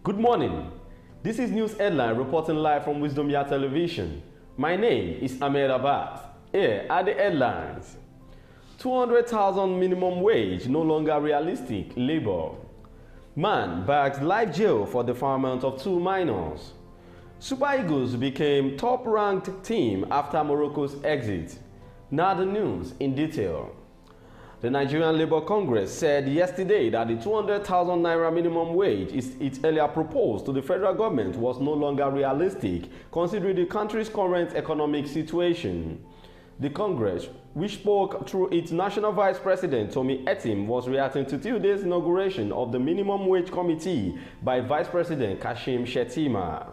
Good morning. This is News Headline reporting live from Wisdom Yard Television. My name is Ahmed Abbas. Here are the headlines. 200,000 minimum wage no longer realistic, Labour. Man bags life jail for defilement of 2 minors. Super Eagles became top-ranked team after Morocco's exit. Now the news in detail. The Nigerian Labour Congress said yesterday that the 200,000 naira minimum wage it earlier proposed to the federal government was no longer realistic, considering the country's current economic situation. The Congress, which spoke through its National Vice President Tommy Etim, was reacting to Tuesday's inauguration of the Minimum Wage Committee by Vice President Kashim Shettima.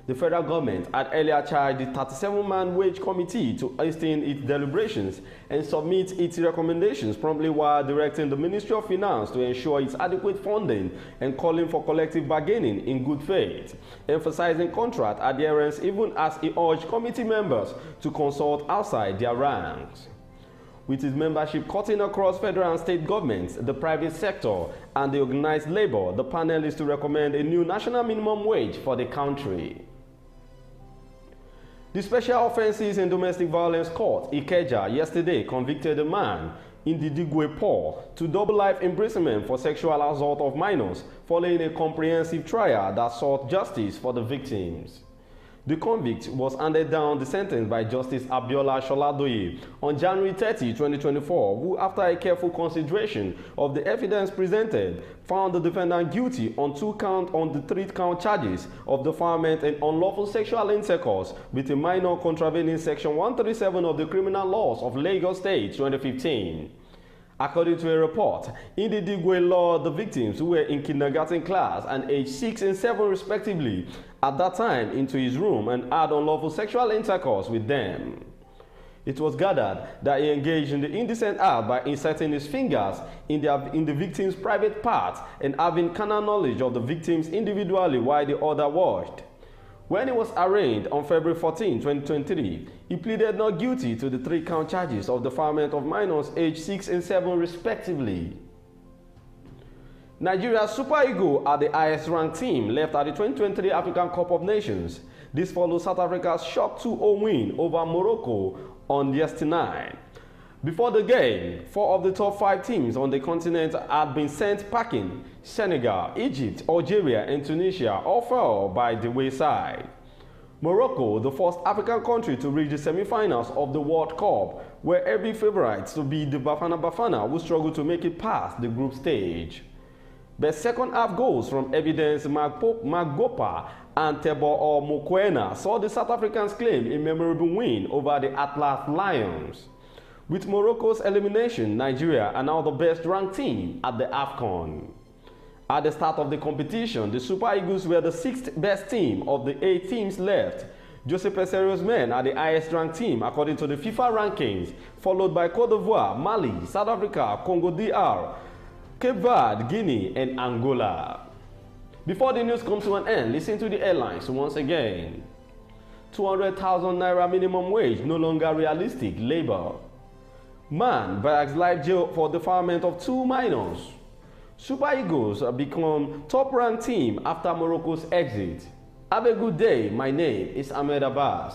The federal government had earlier charged the 37-man wage committee to hasten its deliberations and submit its recommendations promptly, while directing the Ministry of Finance to ensure its adequate funding and calling for collective bargaining in good faith, emphasizing contract adherence even as it urged committee members to consult outside their ranks. With its membership cutting across federal and state governments, the private sector, and the organized labor, the panel is to recommend a new national minimum wage for the country. The Special Offences in Domestic Violence Court, Ikeja, yesterday convicted a man in the Digwe Paul to double life imprisonment for sexual assault of minors following a comprehensive trial that sought justice for the victims. The convict was handed down the sentence by Justice Abiola Sholadoye on January 30, 2024, who, after a careful consideration of the evidence presented, found the defendant guilty on the 3-count charges of defilement and unlawful sexual intercourse with a minor contravening Section 137 of the Criminal Laws of Lagos State, 2015. According to a report, in the Digwe law, the victims, who were in kindergarten class and aged 6 and 7 respectively, at that time into his room and had unlawful sexual intercourse with them. It was gathered that he engaged in the indecent act by inserting his fingers in the victim's private parts and having carnal knowledge of the victims individually while the other watched. When he was arraigned on February 14, 2023, he pleaded not guilty to the 3-count charges of defilement of minors aged 6 and 7 respectively. Nigeria's Super Eagles are the highest-ranked team left at the 2023 African Cup of Nations. This follows South Africa's shock 2-0 win over Morocco on yesterday. Before the game, 4 of the top 5 teams on the continent had been sent packing. Senegal, Egypt, Algeria, and Tunisia all fell by the wayside. Morocco, the first African country to reach the semi-finals of the World Cup, were every favourites to be the Bafana Bafana, who struggled to make it past the group stage. But second-half goals from Evidence Magbopa and Teboho Mokoena saw the South Africans claim a memorable win over the Atlas Lions. With Morocco's elimination, Nigeria are now the best-ranked team at the AFCON. At the start of the competition, the Super Eagles were the 6th best team of the 8 teams left. Jose Pesero's men are the highest-ranked team according to the FIFA rankings, followed by Cote d'Ivoire, Mali, South Africa, Congo DR, Cape Verde, Guinea, and Angola. Before the news comes to an end, listen to the headlines once again. 200,000 naira minimum wage no longer realistic, Labour. Man bags life jail for defilement of 2 minors. Super Eagles become top-ranked team after Morocco's exit. Have a good day. My name is Ahmed Abbas.